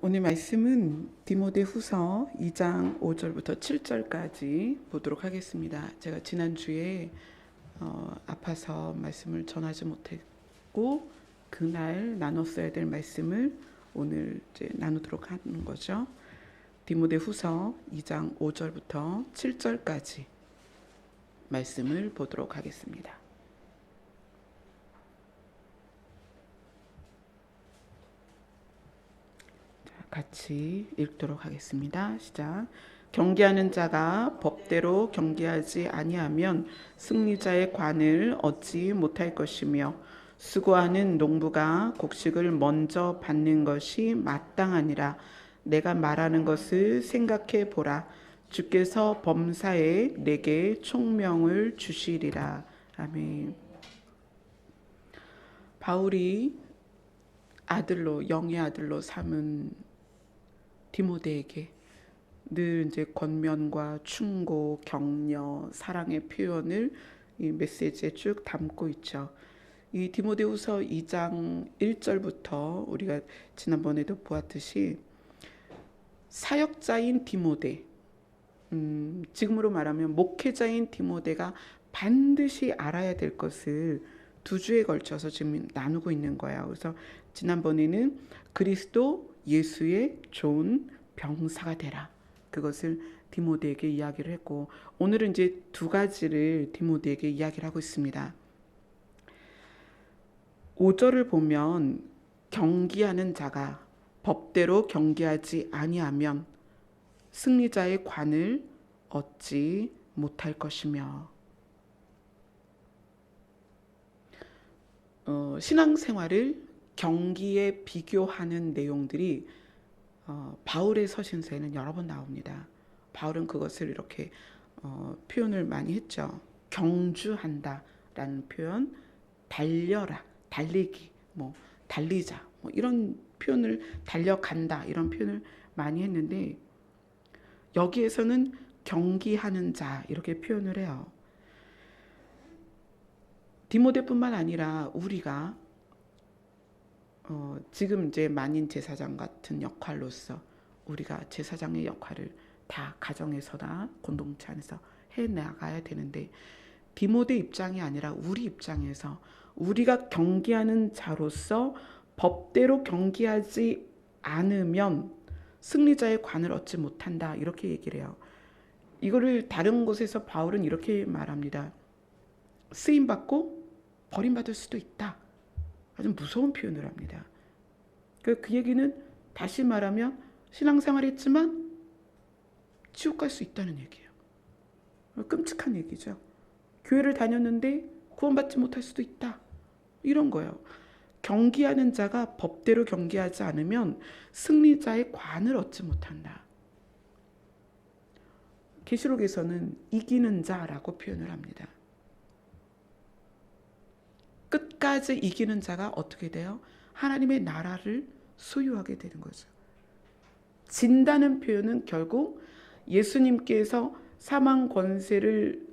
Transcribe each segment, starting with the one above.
오늘 말씀은 디모데후서 2장 5절부터 7절까지 보도록 하겠습니다. 제가 지난주에 아파서 말씀을 전하지 못했고 그날 나눴어야 될 말씀을 오늘 이제 나누도록 하는 거죠. 디모데후서 2장 5절부터 7절까지 말씀을 보도록 하겠습니다. 같이 읽도록 하겠습니다. 시작. 경계하는 자가 법대로 경계하지 아니하면 승리자의 관을 얻지 못할 것이며 수고하는 농부가 곡식을 먼저 받는 것이 마땅하니라. 내가 말하는 것을 생각해 보라. 주께서 범사에 내게 총명을 주시리라. 아멘. 바울이 영의 아들로 삼은 디모데에게 늘 이제 권면과 충고, 격려, 사랑의 표현을 이 메시지에 쭉 담고 있죠. 이 디모데후서 2장 1절부터 우리가 지난번에도 보았듯이 사역자인 디모데, 지금으로 말하면 목회자인 디모데가 반드시 알아야 될 것을 두 주에 걸쳐서 지금 나누고 있는 거예요. 그래서 지난번에는 그리스도 예수의 좋은 병사가 되라. 그것을 디모데에게 이야기를 했고 오늘은 이제 두 가지를 디모데에게 이야기를 하고 있습니다. 5절을 보면 경기하는 자가 법대로 경기하지 아니하면 승리자의 관을 얻지 못할 것이며 신앙생활을 경기에 비교하는 내용들이 바울의 서신서에는 여러 번 나옵니다. 바울은 그것을 이렇게 표현을 많이 했죠. 경주한다라는 표현, 달려라, 달리기, 달리자, 이런 표현을 달려간다 이런 표현을 많이 했는데 여기에서는 경기하는 자 이렇게 표현을 해요. 디모데뿐만 아니라 우리가 지금 이제 만인 제사장 같은 역할로서 우리가 제사장의 역할을 다 가정에서나 공동체 안에서 해나가야 되는데 디모데 입장이 아니라 우리 입장에서 우리가 경기하는 자로서 법대로 경기하지 않으면 승리자의 관을 얻지 못한다 이렇게 얘기를 해요. 이거를 다른 곳에서 바울은 이렇게 말합니다. 쓰임받고 버림받을 수도 있다. 아주 무서운 표현을 합니다. 그 얘기는 다시 말하면 신앙생활 했지만 지옥 갈 수 있다는 얘기예요. 끔찍한 얘기죠. 교회를 다녔는데 구원받지 못할 수도 있다. 이런 거예요. 경기하는 자가 법대로 경기하지 않으면 승리자의 관을 얻지 못한다. 계시록에서는 이기는 자라고 표현을 합니다. 끝까지 이기는 자가 어떻게 돼요? 하나님의 나라를 소유하게 되는 거죠. 진다는 표현은 결국 예수님께서 사망 권세를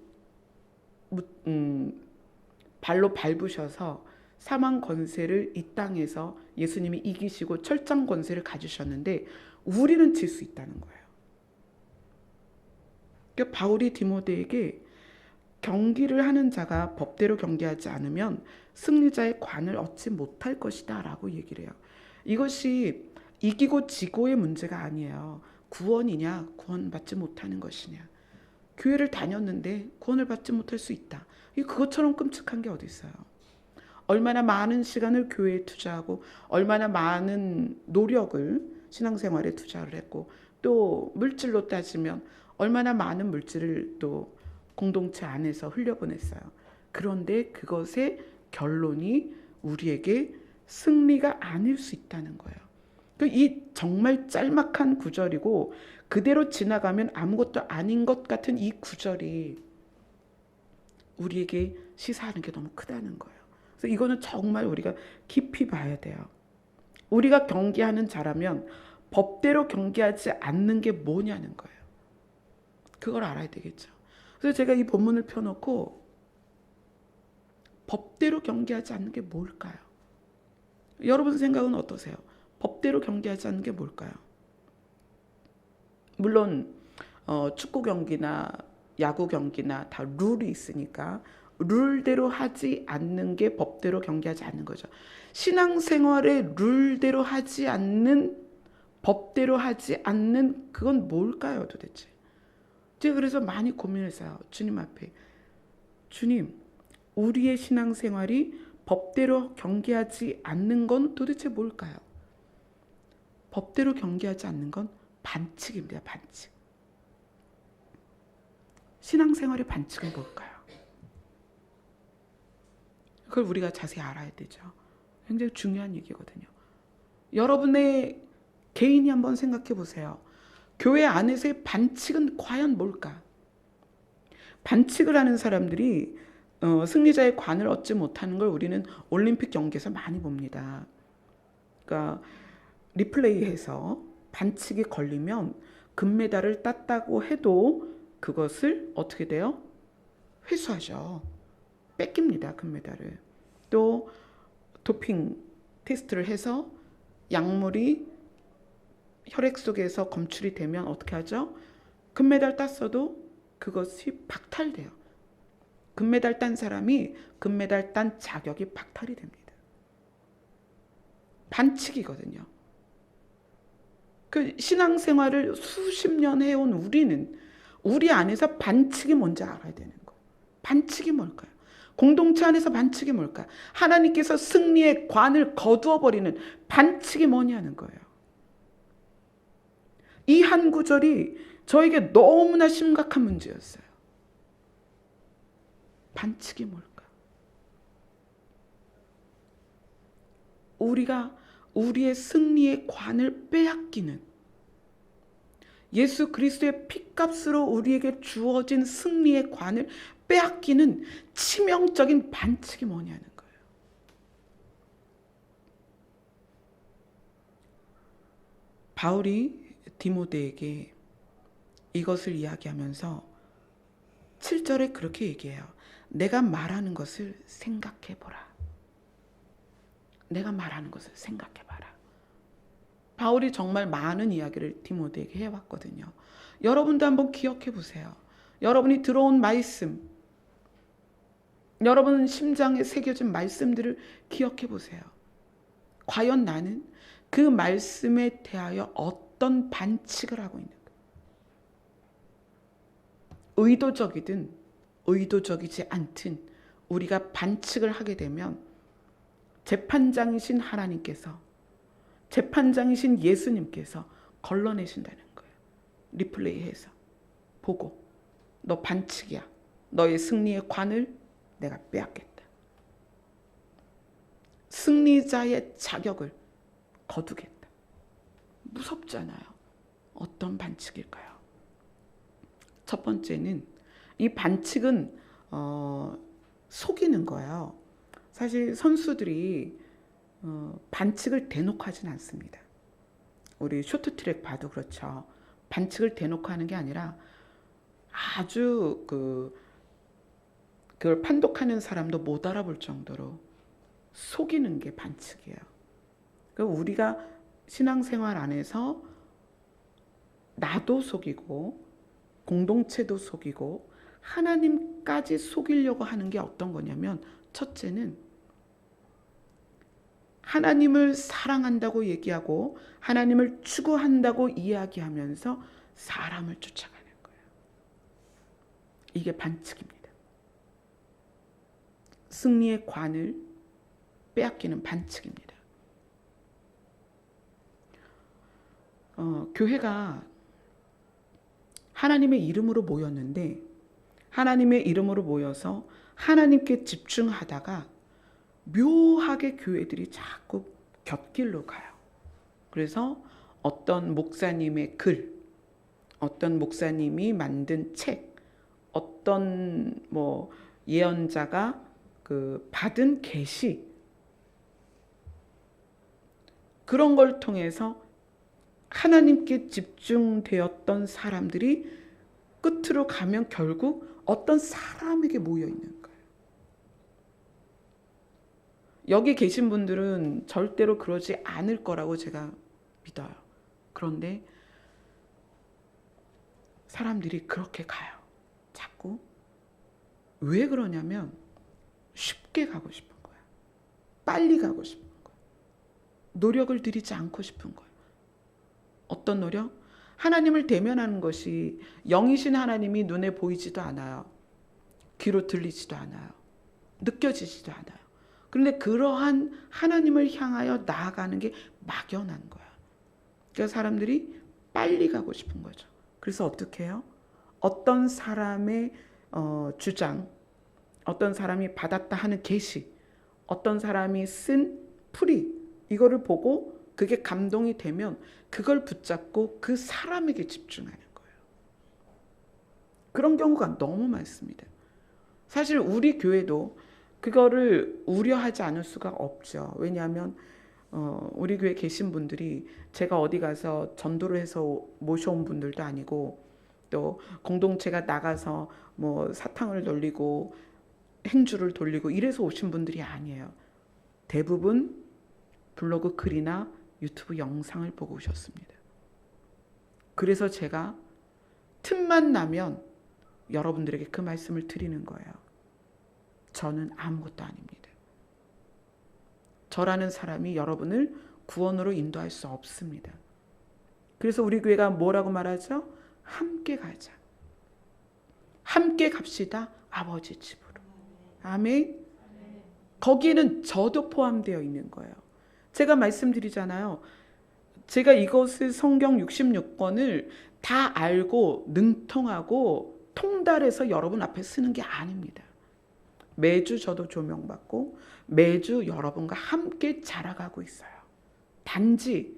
발로 밟으셔서 사망 권세를 이 땅에서 예수님이 이기시고 철장 권세를 가지셨는데 우리는 질 수 있다는 거예요. 그러니까 바울이 디모데에게 경기를 하는 자가 법대로 경기하지 않으면 승리자의 관을 얻지 못할 것이다 라고 얘기를 해요. 이것이 이기고 지고의 문제가 아니에요. 구원이냐 구원받지 못하는 것이냐. 교회를 다녔는데 구원을 받지 못할 수 있다. 그것처럼 끔찍한 게 어디 있어요. 얼마나 많은 시간을 교회에 투자하고 얼마나 많은 노력을 신앙생활에 투자를 했고 또 물질로 따지면 얼마나 많은 물질을 또 공동체 안에서 흘려보냈어요. 그런데 그것의 결론이 우리에게 승리가 아닐 수 있다는 거예요. 이 정말 짤막한 구절이고 그대로 지나가면 아무것도 아닌 것 같은 이 구절이 우리에게 시사하는 게 너무 크다는 거예요. 그래서 이거는 정말 우리가 깊이 봐야 돼요. 우리가 경기하는 자라면 법대로 경기하지 않는 게 뭐냐는 거예요. 그걸 알아야 되겠죠. 그래서 제가 이 본문을 펴놓고 법대로 경기하지 않는 게 뭘까요? 여러분 생각은 어떠세요? 법대로 경기하지 않는 게 뭘까요? 물론 축구 경기나 야구 경기나 다 룰이 있으니까 룰대로 하지 않는 게 법대로 경기하지 않는 거죠. 신앙생활에 룰대로 하지 않는, 법대로 하지 않는 그건 뭘까요 도대체? 제가 그래서 많이 고민했어요. 주님 앞에. 주님, 우리의 신앙생활이 법대로 경기하지 않는 건 도대체 뭘까요? 법대로 경기하지 않는 건 반칙입니다. 반칙. 신앙생활의 반칙은 뭘까요? 그걸 우리가 자세히 알아야 되죠. 굉장히 중요한 얘기거든요. 여러분의 개인이 한번 생각해 보세요. 교회 안에서의 반칙은 과연 뭘까? 반칙을 하는 사람들이 승리자의 관을 얻지 못하는 걸 우리는 올림픽 경기에서 많이 봅니다. 그러니까 리플레이해서 반칙이 걸리면 금메달을 땄다고 해도 그것을 어떻게 돼요? 회수하죠. 뺏깁니다. 금메달을. 또 도핑 테스트를 해서 약물이 혈액 속에서 검출이 되면 어떻게 하죠? 금메달 땄어도 그것이 박탈돼요. 금메달 딴 사람이 금메달 딴 자격이 박탈이 됩니다. 반칙이거든요. 그 신앙생활을 수십 년 해온 우리는 우리 안에서 반칙이 뭔지 알아야 되는 거예요. 반칙이 뭘까요? 공동체 안에서 반칙이 뭘까요? 하나님께서 승리의 관을 거두어 버리는 반칙이 뭐냐는 거예요. 이 한 구절이 저에게 너무나 심각한 문제였어요. 반칙이 뭘까? 우리가 우리의 승리의 관을 빼앗기는, 예수 그리스도의 피값으로 우리에게 주어진 승리의 관을 빼앗기는 치명적인 반칙이 뭐냐는 거예요. 바울이 디모데에게 이것을 이야기하면서 7절에 그렇게 얘기해요. 내가 말하는 것을 생각해보라. 내가 말하는 것을 생각해봐라. 바울이 정말 많은 이야기를 디모데에게 해왔거든요. 여러분도 한번 기억해보세요. 여러분이 들어온 말씀, 여러분 심장에 새겨진 말씀들을 기억해보세요. 과연 나는 그 말씀에 대하여 어떤 반칙을 하고 있는가? 의도적이든 의도적이지 않든 우리가 반칙을 하게 되면 재판장이신 하나님께서, 재판장이신 예수님께서 걸러내신다는 거예요. 리플레이해서 보고, 너 반칙이야. 너의 승리의 관을 내가 빼앗겠다. 승리자의 자격을 거두겠다. 무섭잖아요. 어떤 반칙일까요? 첫 번째는 이 반칙은 속이는 거예요. 사실 선수들이 반칙을 대놓고 하진 않습니다. 우리 쇼트트랙 봐도 그렇죠. 반칙을 대놓고 하는 게 아니라 아주 그걸 판독하는 사람도 못 알아볼 정도로 속이는 게 반칙이에요. 그러니까 우리가 신앙생활 안에서 나도 속이고 공동체도 속이고 하나님까지 속이려고 하는 게 어떤 거냐면, 첫째는 하나님을 사랑한다고 얘기하고 하나님을 추구한다고 이야기하면서 사람을 쫓아가는 거예요. 이게 반칙입니다. 승리의 관을 빼앗기는 반칙입니다. 교회가 하나님의 이름으로 모였는데, 하나님의 이름으로 모여서 하나님께 집중하다가 묘하게 교회들이 자꾸 곁길로 가요. 그래서 어떤 목사님의 글, 어떤 목사님이 만든 책, 어떤 예언자가 받은 계시, 그런 걸 통해서 하나님께 집중되었던 사람들이 끝으로 가면 결국 어떤 사람에게 모여 있는 거예요. 여기 계신 분들은 절대로 그러지 않을 거라고 제가 믿어요. 그런데 사람들이 그렇게 가요. 자꾸. 왜 그러냐면 쉽게 가고 싶은 거야. 빨리 가고 싶은 거야. 노력을 들이지 않고 싶은 거야. 어떤 노력? 하나님을 대면하는 것이 영이신 하나님이 눈에 보이지도 않아요. 귀로 들리지도 않아요. 느껴지지도 않아요. 그런데 그러한 하나님을 향하여 나아가는 게 막연한 거야. 그러니까 사람들이 빨리 가고 싶은 거죠. 그래서 어떻게 해요? 어떤 사람의 주장, 어떤 사람이 받았다 하는 계시, 어떤 사람이 쓴 풀이, 이거를 보고 그게 감동이 되면 그걸 붙잡고 그 사람에게 집중하는 거예요. 그런 경우가 너무 많습니다. 사실 우리 교회도 그거를 우려하지 않을 수가 없죠. 왜냐하면 우리 교회 계신 분들이 제가 어디 가서 전도를 해서 모셔온 분들도 아니고, 또 공동체가 나가서 뭐 사탕을 돌리고 행주를 돌리고 이래서 오신 분들이 아니에요. 대부분 블로그 글이나 유튜브 영상을 보고 오셨습니다. 그래서 제가 틈만 나면 여러분들에게 그 말씀을 드리는 거예요. 저는 아무것도 아닙니다. 저라는 사람이 여러분을 구원으로 인도할 수 없습니다. 그래서 우리 교회가 뭐라고 말하죠? 함께 가자. 함께 갑시다. 아버지 집으로. 아멘. 거기에는 저도 포함되어 있는 거예요. 제가 말씀드리잖아요. 제가 이것을 성경 66권을 다 알고 능통하고 통달해서 여러분 앞에 쓰는 게 아닙니다. 매주 저도 조명받고 매주 여러분과 함께 자라가고 있어요. 단지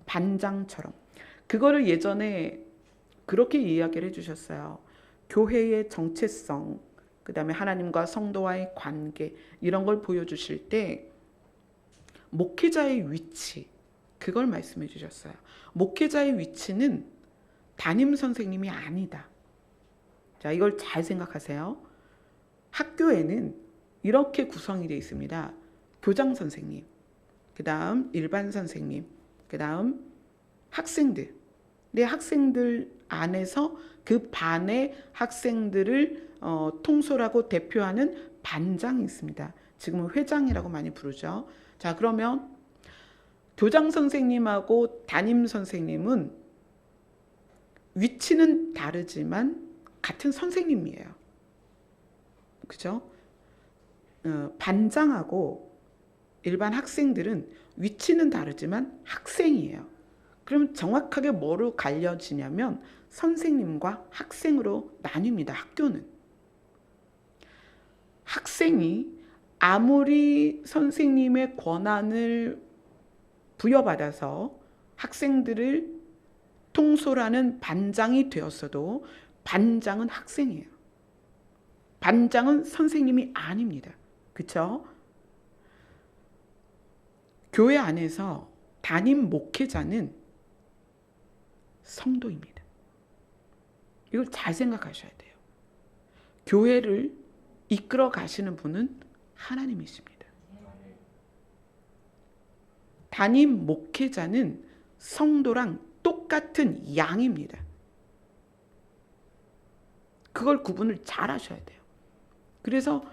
반장처럼. 그거를 예전에 그렇게 이야기를 해주셨어요. 교회의 정체성, 그 다음에 하나님과 성도와의 관계, 이런 걸 보여주실 때 목회자의 위치, 그걸 말씀해 주셨어요. 목회자의 위치는 담임 선생님이 아니다. 자, 이걸 잘 생각하세요. 학교에는 이렇게 구성이 되어 있습니다. 교장 선생님, 그 다음 일반 선생님, 그 다음 학생들. 내 학생들 안에서 그 반의 학생들을 통솔하고 대표하는 반장이 있습니다. 지금은 회장이라고 많이 부르죠. 자, 그러면 교장 선생님하고 담임 선생님은 위치는 다르지만 같은 선생님이에요. 그죠? 반장하고 일반 학생들은 위치는 다르지만 학생이에요. 그럼 정확하게 뭐로 갈려지냐면 선생님과 학생으로 나뉩니다. 학교는. 학생이 아무리 선생님의 권한을 부여받아서 학생들을 통솔하는 반장이 되었어도 반장은 학생이에요. 반장은 선생님이 아닙니다. 그렇죠? 교회 안에서 담임 목회자는 성도입니다. 이걸 잘 생각하셔야 돼요. 교회를 이끌어 가시는 분은 하나님이십니다. 담임 목회자는 성도랑 똑같은 양입니다. 그걸 구분을 잘 하셔야 돼요. 그래서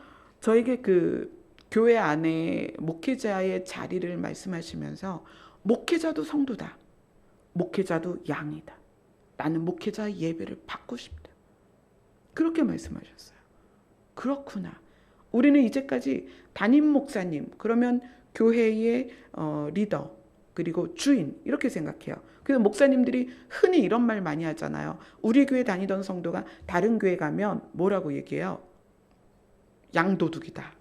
저에게 그 교회 안에 목회자의 자리를 말씀하시면서 목회자도 성도다. 목회자도 양이다. 나는 목회자의 예배를 받고 싶다. 그렇게 말씀하셨어요. 그렇구나. 우리는 이제까지 담임 목사님, 그러면 교회의 리더, 그리고 주인, 이렇게 생각해요. 그래서 목사님들이 흔히 이런 말 많이 하잖아요. 우리 교회 다니던 성도가 다른 교회 가면 뭐라고 얘기해요? 양도둑이다.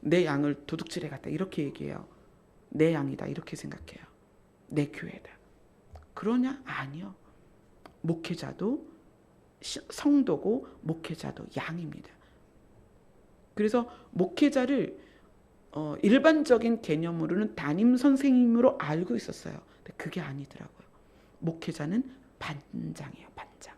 내 양을 도둑질해 갔다. 이렇게 얘기해요. 내 양이다. 이렇게 생각해요. 내 교회다. 그러냐? 아니요. 목회자도 성도고 목회자도 양입니다. 그래서 목회자를 일반적인 개념으로는 담임 선생님으로 알고 있었어요. 근데 그게 아니더라고요. 목회자는 반장이에요. 반장.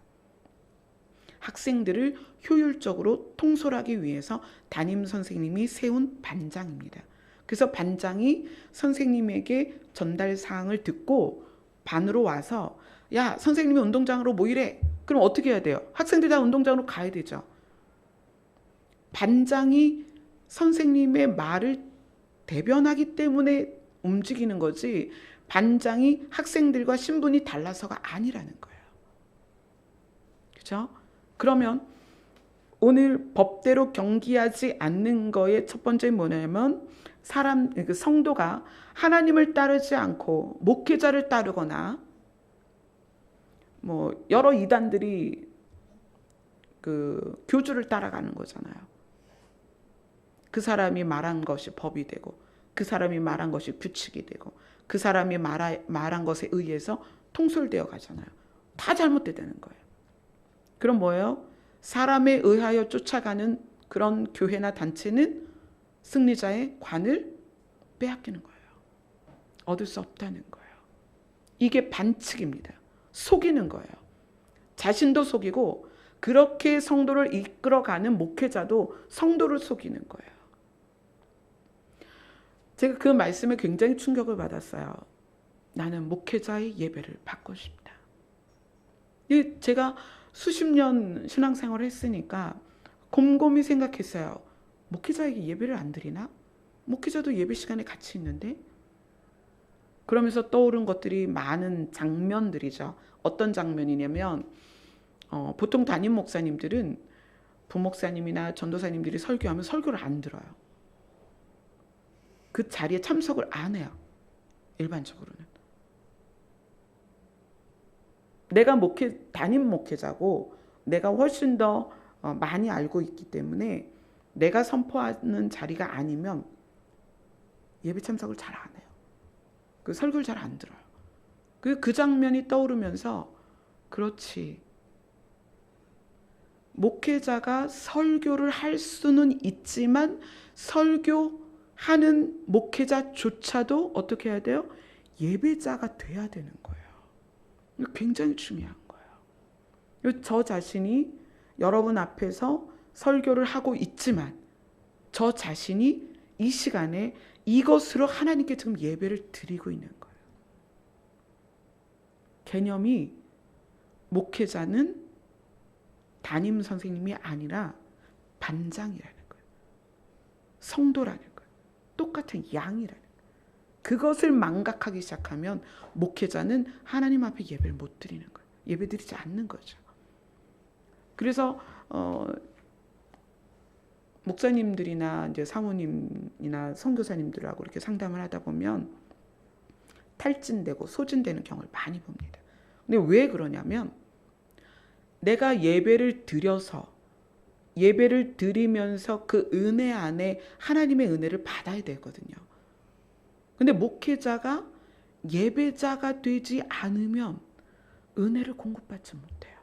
학생들을 효율적으로 통솔하기 위해서 담임 선생님이 세운 반장입니다. 그래서 반장이 선생님에게 전달 사항을 듣고 반으로 와서 야, 선생님이 운동장으로 모이래. 그럼 어떻게 해야 돼요? 학생들 다 운동장으로 가야 되죠. 반장이 선생님의 말을 대변하기 때문에 움직이는 거지 반장이 학생들과 신분이 달라서가 아니라는 거예요. 그렇죠? 그러면 오늘 법대로 경기하지 않는 거의 첫 번째 뭐냐면 성도가 하나님을 따르지 않고 목회자를 따르거나 뭐 여러 이단들이 그 교주를 따라가는 거잖아요. 그 사람이 말한 것이 법이 되고 그 사람이 말한 것이 규칙이 되고 그 사람이 말한 것에 의해서 통솔되어 가잖아요. 다 잘못되는 거예요. 그럼 뭐예요? 사람에 의하여 쫓아가는 그런 교회나 단체는 승리자의 관을 빼앗기는 거예요. 얻을 수 없다는 거예요. 이게 반칙입니다. 속이는 거예요. 자신도 속이고 그렇게 성도를 이끌어가는 목회자도 성도를 속이는 거예요. 제가 그 말씀에 굉장히 충격을 받았어요. 나는 목회자의 예배를 받고 싶다. 제가 수십 년 신앙생활을 했으니까 곰곰이 생각했어요. 목회자에게 예배를 안 드리나? 목회자도 예배 시간에 같이 있는데? 그러면서 떠오른 것들이 많은 장면들이죠. 어떤 장면이냐면 보통 담임 목사님들은 부목사님이나 전도사님들이 설교하면 설교를 안 들어요. 그 자리에 참석을 안 해요. 일반적으로는. 내가 담임 목회자고 내가 훨씬 더 많이 알고 있기 때문에 내가 선포하는 자리가 아니면 예배 참석을 잘 안 해요. 그 설교를 잘 안 들어요. 그 장면이 떠오르면서 그렇지. 목회자가 설교를 할 수는 있지만 설교하는 목회자조차도 어떻게 해야 돼요? 예배자가 돼야 되는 거예요. 이거 굉장히 중요한 거예요. 저 자신이 여러분 앞에서 설교를 하고 있지만 저 자신이 이 시간에 이것으로 하나님께 지금 예배를 드리고 있는 거예요. 개념이 목회자는 담임 선생님이 아니라 반장이라는 거예요. 성도라는 거예요. 똑같은 양이라는 거예요. 그것을 망각하기 시작하면 목회자는 하나님 앞에 예배를 못 드리는 거예요. 예배 드리지 않는 거죠. 그래서 목사님들이나 이제 사모님이나 선교사님들하고 이렇게 상담을 하다 보면 탈진되고 소진되는 경우를 많이 봅니다. 근데 왜 그러냐면 내가 예배를 드려서 예배를 드리면서 그 은혜 안에 하나님의 은혜를 받아야 되거든요. 근데 목회자가 예배자가 되지 않으면 은혜를 공급받지 못해요.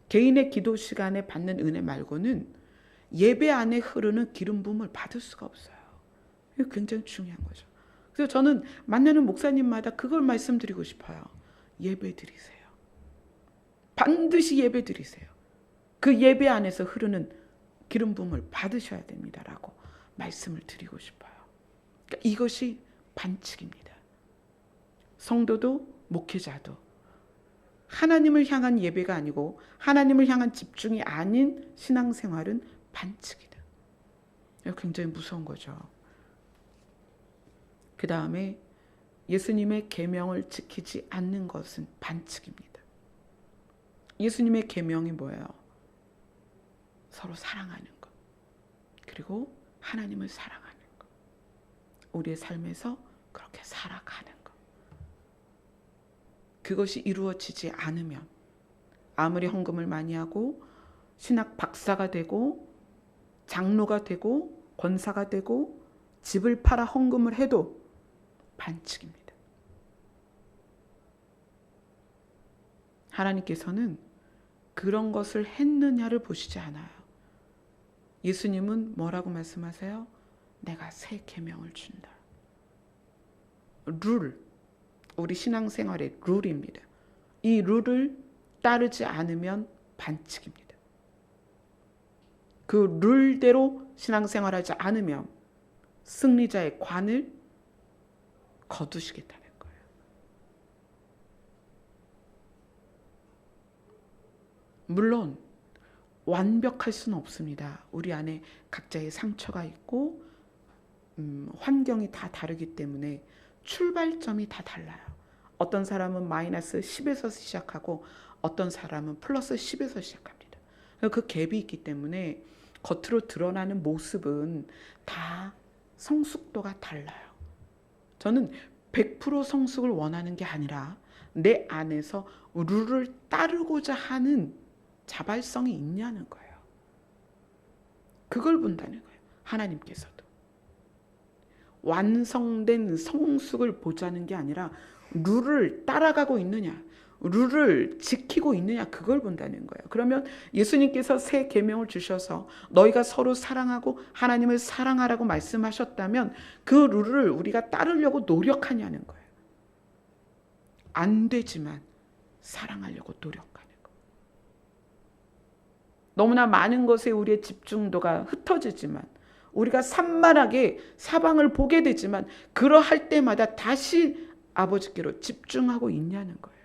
개인의 기도 시간에 받는 은혜 말고는 예배 안에 흐르는 기름 부음을 받을 수가 없어요. 이거 굉장히 중요한 거죠. 그래서 저는 만나는 목사님마다 그걸 말씀드리고 싶어요. 예배 드리세요. 반드시 예배 드리세요. 그 예배 안에서 흐르는 기름 부음을 받으셔야 됩니다라고 말씀을 드리고 싶어요. 그러니까 이것이 반칙입니다. 성도도 목회자도 하나님을 향한 예배가 아니고 하나님을 향한 집중이 아닌 신앙생활은 반칙이다. 굉장히 무서운 거죠. 그 다음에 예수님의 계명을 지키지 않는 것은 반칙입니다. 예수님의 계명이 뭐예요? 서로 사랑하는 것. 그리고 하나님을 사랑하는 것. 우리의 삶에서 그렇게 살아가는 것. 그것이 이루어지지 않으면 아무리 헌금을 많이 하고 신학 박사가 되고 장로가 되고 권사가 되고 집을 팔아 헌금을 해도 반칙입니다. 하나님께서는 그런 것을 했느냐를 보시지 않아요. 예수님은 뭐라고 말씀하세요? 내가 새 계명을 준다. 룰, 우리 신앙생활의 룰입니다. 이 룰을 따르지 않으면 반칙입니다. 그 룰대로 신앙생활하지 않으면 승리자의 관을 거두시겠다는 거예요. 물론 완벽할 수는 없습니다. 우리 안에 각자의 상처가 있고 환경이 다 다르기 때문에 출발점이 다 달라요. 어떤 사람은 마이너스 10에서 시작하고 어떤 사람은 플러스 10에서 시작합니다. 그 갭이 있기 때문에 겉으로 드러나는 모습은 다 성숙도가 달라요. 저는 100% 성숙을 원하는 게 아니라 내 안에서 룰을 따르고자 하는 자발성이 있냐는 거예요. 그걸 본다는 거예요. 하나님께서도. 완성된 성숙을 보자는 게 아니라 룰을 따라가고 있느냐, 룰을 지키고 있느냐, 그걸 본다는 거예요. 그러면 예수님께서 새 계명을 주셔서 너희가 서로 사랑하고 하나님을 사랑하라고 말씀하셨다면 그 룰을 우리가 따르려고 노력하냐는 거예요. 안 되지만 사랑하려고 노력하는 거예요. 너무나 많은 것에 우리의 집중도가 흩어지지만 우리가 산만하게 사방을 보게 되지만 그러할 때마다 다시 아버지께로 집중하고 있냐는 거예요.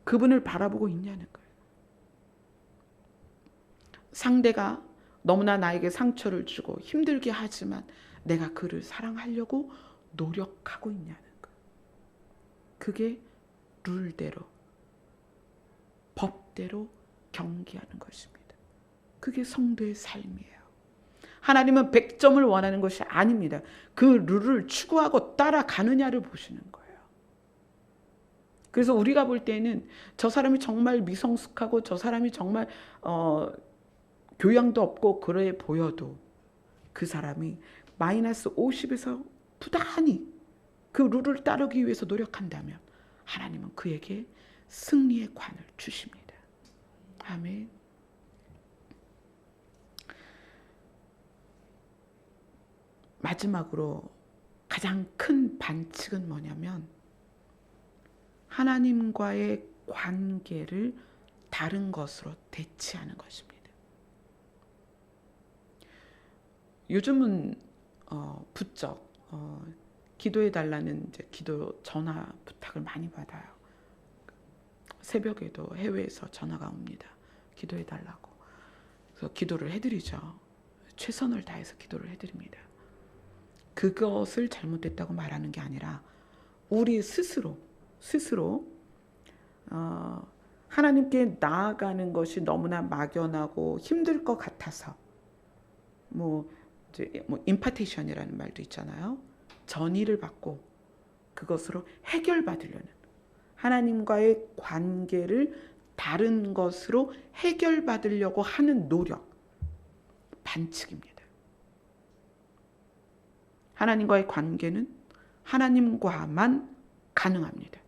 그분을 바라보고 있냐는 거예요. 상대가 너무나 나에게 상처를 주고 힘들게 하지만 내가 그를 사랑하려고 노력하고 있냐는 거예요. 그게 룰대로, 법대로 경계하는 것입니다. 그게 성도의 삶이에요. 하나님은 100점을 원하는 것이 아닙니다. 그 룰을 추구하고 따라가느냐를 보시는 거예요. 그래서 우리가 볼 때는 저 사람이 정말 미성숙하고 저 사람이 정말 교양도 없고 그래 보여도 그 사람이 마이너스 50에서 부단히 그 룰을 따르기 위해서 노력한다면 하나님은 그에게 승리의 관을 주십니다. 아멘. 마지막으로 가장 큰 반칙은 뭐냐면 하나님과의 관계를 다른 것으로 대체하는 것입니다. 요즘은 부쩍 기도해 달라는 이제 기도 전화 부탁을 많이 받아요. 새벽에도 해외에서 전화가 옵니다. 기도해 달라고. 그래서 기도를 해드리죠. 최선을 다해서 기도를 해드립니다. 그것을 잘못됐다고 말하는 게 아니라 우리 스스로 하나님께 나아가는 것이 너무나 막연하고 힘들 것 같아서 임파테이션이라는 말도 있잖아요. 전의를 받고 그것으로 해결받으려는 하나님과의 관계를 다른 것으로 해결받으려고 하는 노력, 반칙입니다. 하나님과의 관계는 하나님과만 가능합니다.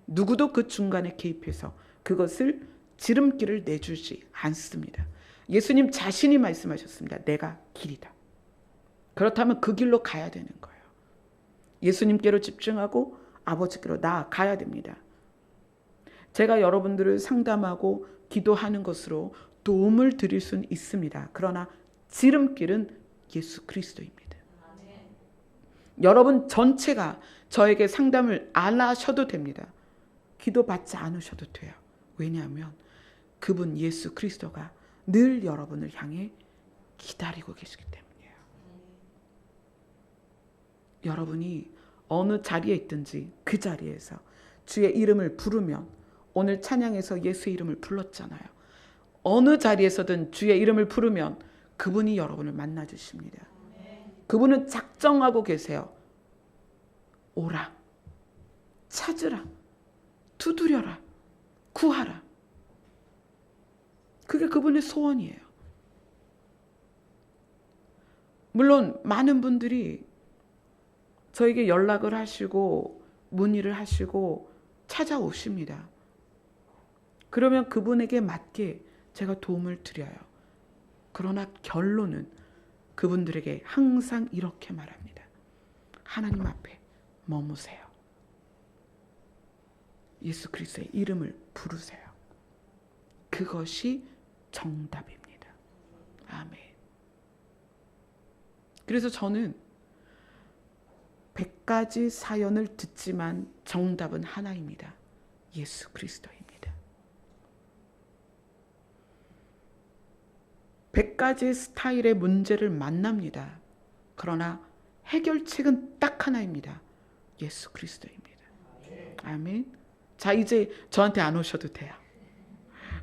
누구도 그 중간에 개입해서 그것을 지름길을 내주지 않습니다. 예수님 자신이 말씀하셨습니다. 내가 길이다. 그렇다면 그 길로 가야 되는 거예요. 예수님께로 집중하고 아버지께로 나아가야 됩니다. 제가 여러분들을 상담하고 기도하는 것으로 도움을 드릴 수는 있습니다. 그러나 지름길은 예수 그리스도입니다. 여러분 전체가 저에게 상담을 안 하셔도 됩니다. 기도받지 않으셔도 돼요. 왜냐하면 그분 예수 그리스도가 늘 여러분을 향해 기다리고 계시기 때문이에요. 여러분이 어느 자리에 있든지 그 자리에서 주의 이름을 부르면 오늘 찬양에서 예수의 이름을 불렀잖아요. 어느 자리에서든 주의 이름을 부르면 그분이 여러분을 만나 주십니다. 그분은 작정하고 계세요. 오라, 찾으라, 두드려라, 구하라. 그게 그분의 소원이에요. 물론 많은 분들이 저에게 연락을 하시고 문의를 하시고 찾아오십니다. 그러면 그분에게 맞게 제가 도움을 드려요. 그러나 결론은 그분들에게 항상 이렇게 말합니다. 하나님 앞에 머무세요. 예수 그리스도의 이름을 부르세요. 그것이 정답입니다. 아멘. 그래서 저는 100가지 사연을 듣지만 정답은 하나입니다. 예수 그리스도입니다. 100가지 스타일의 문제를 만납니다. 그러나 해결책은 딱 하나입니다. 예수 그리스도입니다. 아멘. 자, 이제 저한테 안 오셔도 돼요.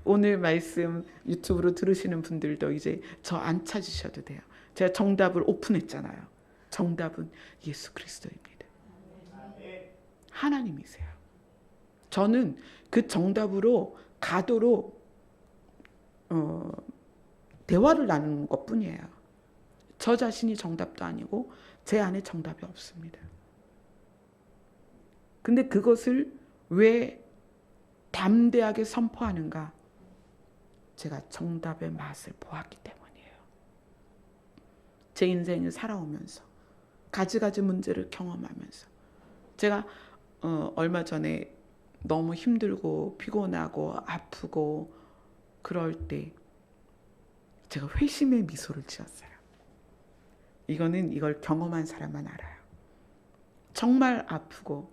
오늘 말씀 유튜브로 들으시는 분들도 이제 저 안 찾으셔도 돼요. 제가 정답을 오픈했잖아요. 정답은 예수 그리스도입니다. 하나님이세요. 저는 그 정답으로 가도록 대화를 나누는 것뿐이에요. 저 자신이 정답도 아니고 제 안에 정답이 없습니다. 근데 그것을 왜 담대하게 선포하는가? 제가 정답의 맛을 보았기 때문이에요. 제 인생을 살아오면서 가지가지 문제를 경험하면서 제가 얼마 전에 너무 힘들고 피곤하고 아프고 그럴 때 제가 회심의 미소를 지었어요. 이걸 경험한 사람만 알아요. 정말 아프고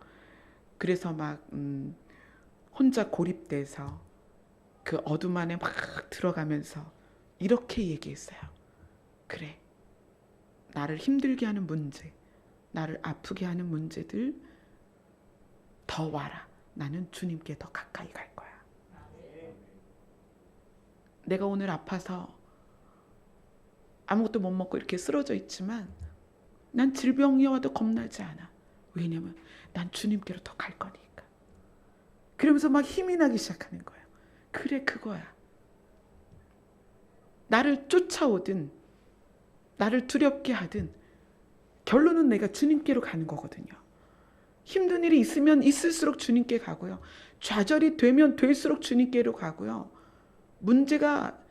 그래서 막 혼자 고립돼서 그 어둠 안에 막 들어가면서 이렇게 얘기했어요. 그래, 나를 힘들게 하는 문제, 나를 아프게 하는 문제들 더 와라. 나는 주님께 더 가까이 갈 거야. 내가 오늘 아파서 아무것도 못 먹고 이렇게 쓰러져 있지만 난 질병이 와도 겁나지 않아. 왜냐면 난 주님께로 더 갈 거니까. 그러면서 막 힘이 나기 시작하는 거예요. 그래, 그거야. 나를 쫓아오든 나를 두렵게 하든 결론은 내가 주님께로 가는 거거든요. 힘든 일이 있으면 있을수록 주님께 가고요. 좌절이 되면 될수록 주님께로 가고요. 문제가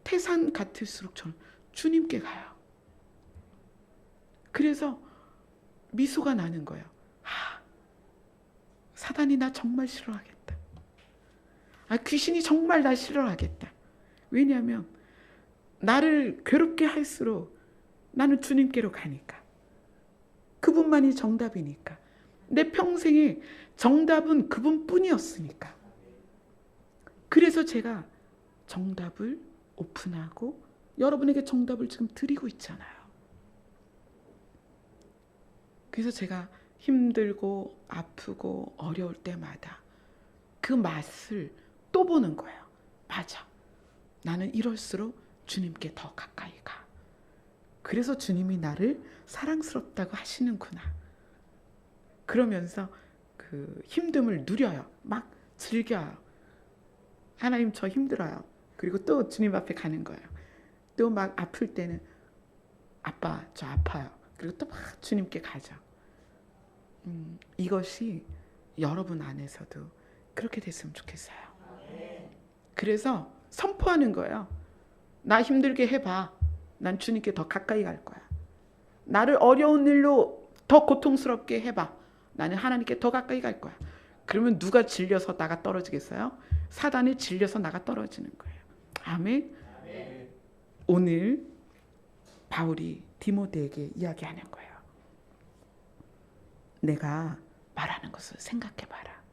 태산 같을수록 저는 주님께 가요. 그래서 미소가 나는 거예요. 사단이 나 정말 싫어하겠다. 귀신이 정말 나 싫어하겠다. 왜냐하면 나를 괴롭게 할수록 나는 주님께로 가니까. 그분만이 정답이니까. 내 평생에 정답은 그분뿐이었으니까. 그래서 제가 정답을 오픈하고 여러분에게 정답을 지금 드리고 있잖아요. 그래서 제가 힘들고 아프고 어려울 때마다 그 맛을 또 보는 거예요. 맞아. 나는 이럴수록 주님께 더 가까이 가. 그래서 주님이 나를 사랑스럽다고 하시는구나. 그러면서 그 힘듦을 누려요. 막 즐겨요. 하나님, 저 힘들어요. 그리고 또 주님 앞에 가는 거예요. 또 막 아플 때는 아빠, 저 아파요. 그리고 또 막 주님께 가죠. 이것이 여러분 안에서도 그렇게 됐으면 좋겠어요. 그래서 선포하는 거예요. 나 힘들게 해봐. 난 주님께 더 가까이 갈 거야. 나를 어려운 일로 더 고통스럽게 해봐. 나는 하나님께 더 가까이 갈 거야. 그러면 누가 질려서 나가 떨어지겠어요? 사단이 질려서 나가 떨어지는 거예요. 아멘. 오늘 바울이 디모데에게 이야기하는 거예요. 내가 말하는 것을 생각해봐라.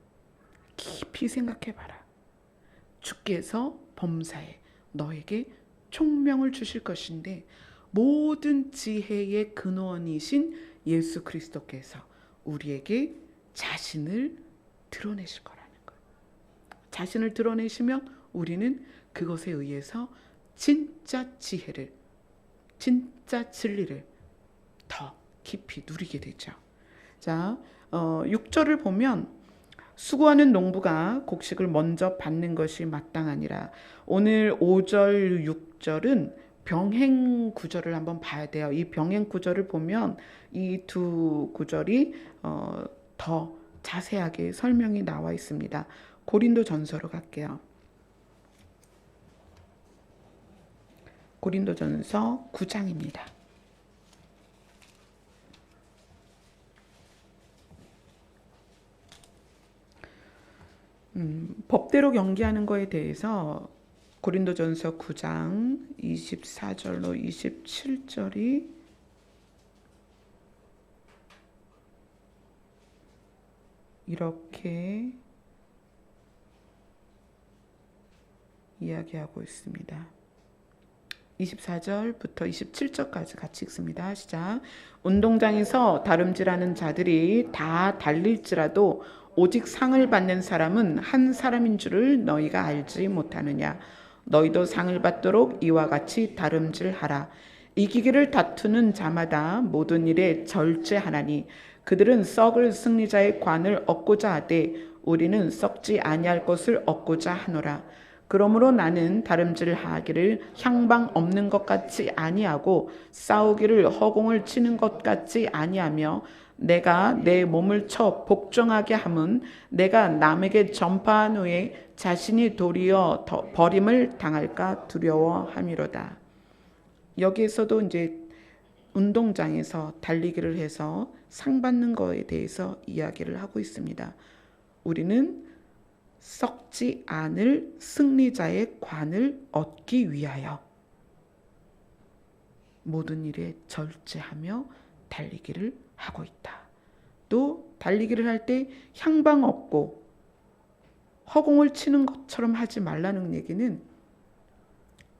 깊이 생각해봐라. 주께서 범사에 너에게 총명을 주실 것인데 모든 지혜의 근원이신 예수 그리스도께서 우리에게 자신을 드러내실 거라는 거예요. 자신을 드러내시면 우리는 그것에 의해서 진짜 지혜를, 진짜 진리를 더 깊이 누리게 되죠. 자, 6절을 보면 수고하는 농부가 곡식을 먼저 받는 것이 마땅하니라. 오늘 5절, 6절은 병행 구절을 한번 봐야 돼요. 이 병행 구절을 보면 이 두 구절이 더 자세하게 설명이 나와 있습니다. 고린도전서로 갈게요. 고린도전서 9장입니다. 법대로 경계하는 거에 대해서 고린도전서 9장 24절로 27절이 이렇게 이야기하고 있습니다. 24절부터 27절까지 같이 읽습니다. 시작. 운동장에서 다름질하는 자들이 다 달릴지라도 오직 상을 받는 사람은 한 사람인 줄을 너희가 알지 못하느냐. 너희도 상을 받도록 이와 같이 다름질하라. 이기기를 다투는 자마다 모든 일에 절제하나니 그들은 썩을 승리자의 관을 얻고자 하되 우리는 썩지 아니할 것을 얻고자 하노라. 그러므로 나는 다름질하기를 향방 없는 것 같이 아니하고 싸우기를 허공을 치는 것 같이 아니하며 내가 내 몸을 쳐 복종하게 함은 내가 남에게 전파한 후에 자신이 도리어 버림을 당할까 두려워함이로다. 여기에서도 이제 운동장에서 달리기를 해서 상 받는 거에 대해서 이야기를 하고 있습니다. 우리는 썩지 않을 승리자의 관을 얻기 위하여 모든 일에 절제하며 달리기를 하고 있다. 또 달리기를 할 때 향방 없고 허공을 치는 것처럼 하지 말라는 얘기는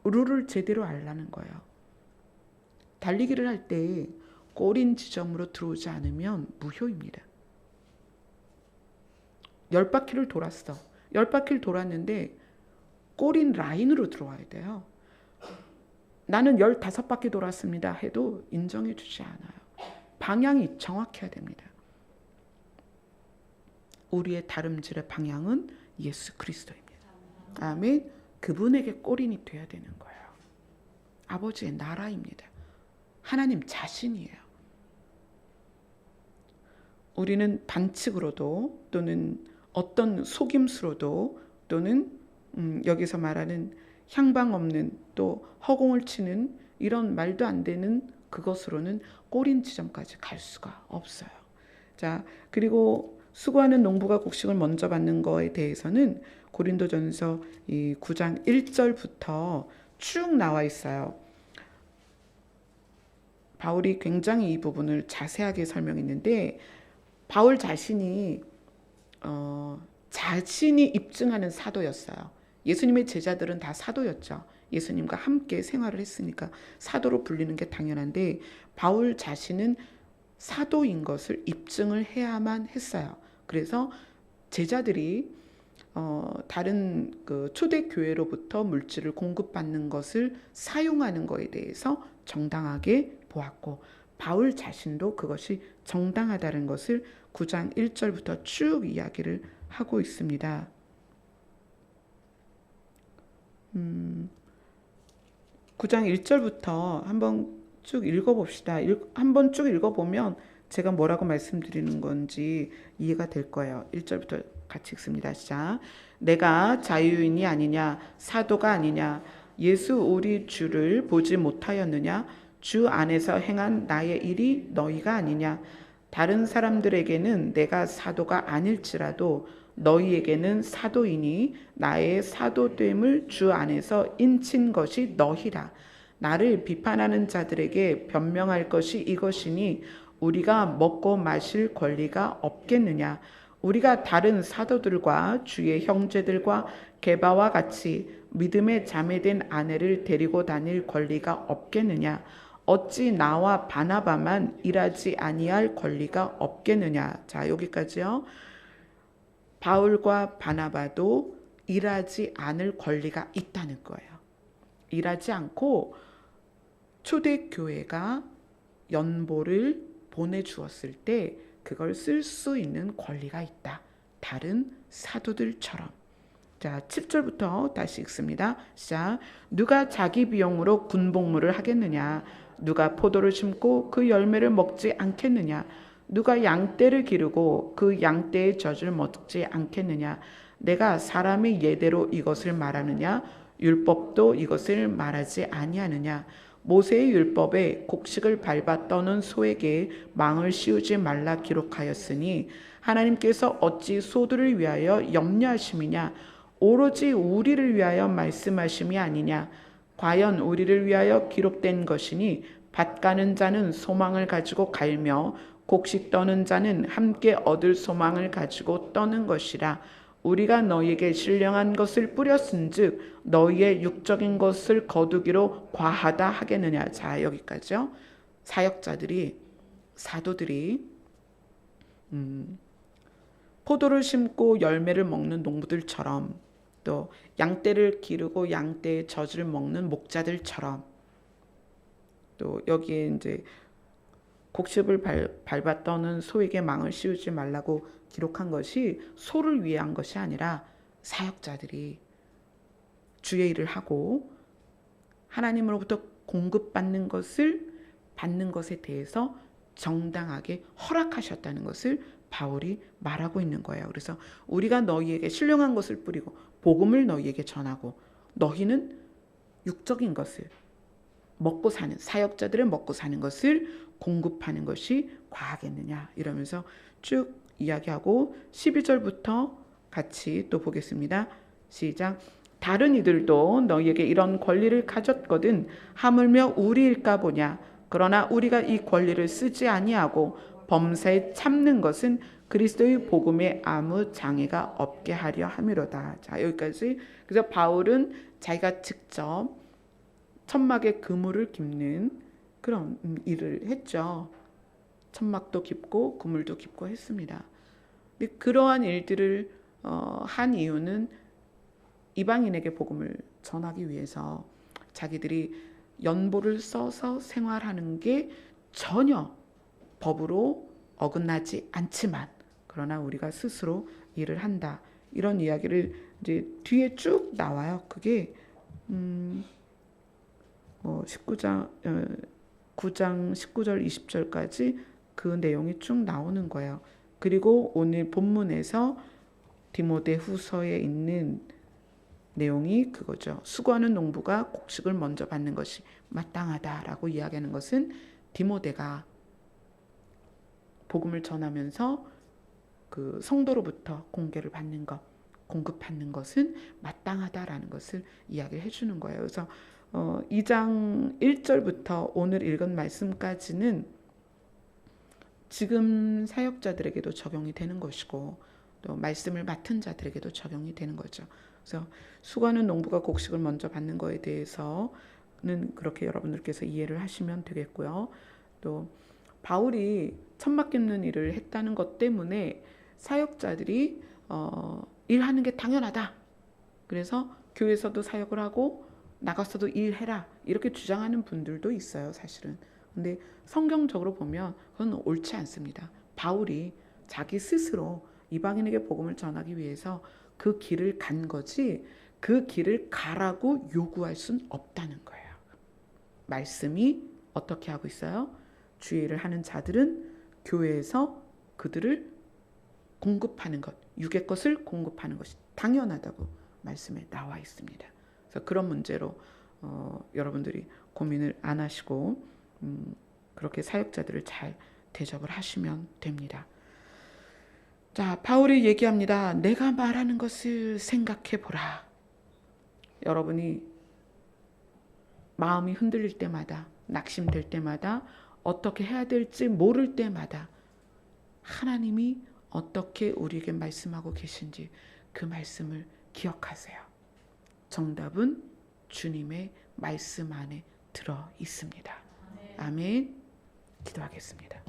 룰을 제대로 알라는 거예요. 달리기를 할 때 꼬린 지점으로 들어오지 않으면 무효입니다. 10바퀴를 돌았어. 10바퀴를 돌았는데 꼬린 라인으로 들어와야 돼요. 나는 15바퀴 돌았습니다 해도 인정해 주지 않아요. 방향이 정확해야 됩니다. 우리의 다름질의 방향은 예수 그리스도입니다. 아멘. 그분에게 꼬린이 돼야 되는 거예요. 아버지의 나라입니다. 하나님 자신이에요. 우리는 반칙으로도 또는 어떤 속임수로도 또는 여기서 말하는 향방 없는 또 허공을 치는 이런 말도 안 되는 그것으로는 꼬린 지점까지 갈 수가 없어요. 자, 그리고 수고하는 농부가 곡식을 먼저 받는 거에 대해서는 고린도전서 9장 1절부터 쭉 나와 있어요. 바울이 굉장히 이 부분을 자세하게 설명했는데 바울 자신이 입증하는 사도였어요. 예수님의 제자들은 다 사도였죠. 예수님과 함께 생활을 했으니까 사도로 불리는 게 당연한데 바울 자신은 사도인 것을 입증을 해야만 했어요. 그래서 제자들이 다른 그 초대 교회로부터 물질을 공급받는 것을 사용하는 것에 대해서 정당하게 보았고 바울 자신도 그것이 정당하다는 것을 9장 1절부터 쭉 이야기를 하고 있습니다. 9장 1절부터 한번 쭉 읽어봅시다. 한번 쭉 읽어보면 제가 뭐라고 말씀드리는 건지 이해가 될 거예요. 1절부터 같이 읽습니다. 시작. 내가 자유인이 아니냐 사도가 아니냐 예수 우리 주를 보지 못하였느냐 주 안에서 행한 나의 일이 너희가 아니냐 다른 사람들에게는 내가 사도가 아닐지라도 너희에게는 사도이니 나의 사도됨을 주 안에서 인친 것이 너희라. 나를 비판하는 자들에게 변명할 것이 이것이니 우리가 먹고 마실 권리가 없겠느냐. 우리가 다른 사도들과 주의 형제들과 게바와 같이 믿음에 자매된 아내를 데리고 다닐 권리가 없겠느냐. 어찌 나와 바나바만 일하지 아니할 권리가 없겠느냐. 자, 여기까지요. 바울과 바나바도 일하지 않을 권리가 있다는 거예요. 일하지 않고 초대교회가 연보를 보내주었을 때 그걸 쓸 수 있는 권리가 있다. 다른 사도들처럼. 자, 7절부터 다시 읽습니다. 시작. 누가 자기 비용으로 군복무를 하겠느냐? 누가 포도를 심고 그 열매를 먹지 않겠느냐? 누가 양떼를 기르고 그 양떼의 젖을 먹지 않겠느냐? 내가 사람의 예대로 이것을 말하느냐? 율법도 이것을 말하지 아니하느냐? 모세의 율법에 곡식을 밟아 떠는 소에게 망을 씌우지 말라 기록하였으니 하나님께서 어찌 소들을 위하여 염려하심이냐 오로지 우리를 위하여 말씀하심이 아니냐 과연 우리를 위하여 기록된 것이니 밭 가는 자는 소망을 가지고 갈며 곡식 떠는 자는 함께 얻을 소망을 가지고 떠는 것이라. 우리가 너희에게 신령한 것을 뿌렸은즉 너희의 육적인 것을 거두기로 과하다 하겠느냐. 자, 여기까지요. 사역자들이, 사도들이 포도를 심고 열매를 먹는 농부들처럼, 또 양떼를 기르고 양떼의 젖을 먹는 목자들처럼, 또 여기에 이제 곡식을 밟아 떠는 소에게 망을 씌우지 말라고 기록한 것이 소를 위한 것이 아니라 사역자들이 주의 일을 하고 하나님으로부터 공급받는 것을 받는 것에 대해서 정당하게 허락하셨다는 것을 바울이 말하고 있는 거예요. 그래서 우리가 너희에게 신령한 것을 뿌리고 복음을 너희에게 전하고 너희는 육적인 것을 먹고 사는, 사역자들은 먹고 사는 것을 공급하는 것이 과하겠느냐 이러면서 쭉 이야기하고 12절부터 같이 또 보겠습니다. 시작. 다른 이들도 너희에게 이런 권리를 가졌거든 하물며 우리일까 보냐. 그러나 우리가 이 권리를 쓰지 아니하고 범사에 참는 것은 그리스도의 복음에 아무 장애가 없게 하려 함이로다. 자, 여기까지. 그래서 바울은 자기가 직접 천막에 그물을 깁는 그런 일을 했죠. 천막도 깁고 그물도 깁고 했습니다. 근데 그러한 일들을 한 이유는 이방인에게 복음을 전하기 위해서 자기들이 연보를 써서 생활하는 게 전혀 법으로 어긋나지 않지만 그러나 우리가 스스로 일을 한다. 이런 이야기를 이제 뒤에 쭉 나와요. 그게 9장 19절 20절까지 그 내용이 쭉 나오는 거예요. 그리고 오늘 본문에서 디모데후서에 있는 내용이 그거죠. 수고하는 농부가 곡식을 먼저 받는 것이 마땅하다라고 이야기하는 것은 디모데가 복음을 전하면서 그 성도로부터 공개를 받는 것, 공급받는 것은 마땅하다라는 것을 이야기를 해주는 거예요. 그래서 2장 1절부터 오늘 읽은 말씀까지는 지금 사역자들에게도 적용이 되는 것이고 또 말씀을 맡은 자들에게도 적용이 되는 거죠. 그래서 수고하는 농부가 곡식을 먼저 받는 거에 대해서는 그렇게 여러분들께서 이해를 하시면 되겠고요. 또 바울이 천막 깁는 일을 했다는 것 때문에 사역자들이 일하는 게 당연하다. 그래서 교회에서도 사역을 하고 나가서도 일해라 이렇게 주장하는 분들도 있어요. 사실은. 근데 성경적으로 보면 그건 옳지 않습니다. 바울이 자기 스스로 이방인에게 복음을 전하기 위해서 그 길을 간 거지 그 길을 가라고 요구할 순 없다는 거예요. 말씀이 어떻게 하고 있어요? 주의 일을 하는 자들은 교회에서 그들을 공급하는 것, 육의 것을 공급하는 것이 당연하다고 말씀에 나와 있습니다. 그래서 그런 문제로 여러분들이 고민을 안 하시고 그렇게 사역자들을 잘 대접을 하시면 됩니다. 자, 바울이 얘기합니다. 내가 말하는 것을 생각해 보라. 여러분이 마음이 흔들릴 때마다, 낙심될 때마다, 어떻게 해야 될지 모를 때마다 하나님이 어떻게 우리에게 말씀하고 계신지 그 말씀을 기억하세요. 정답은 주님의 말씀 안에 들어 있습니다. 아멘. 기도하겠습니다.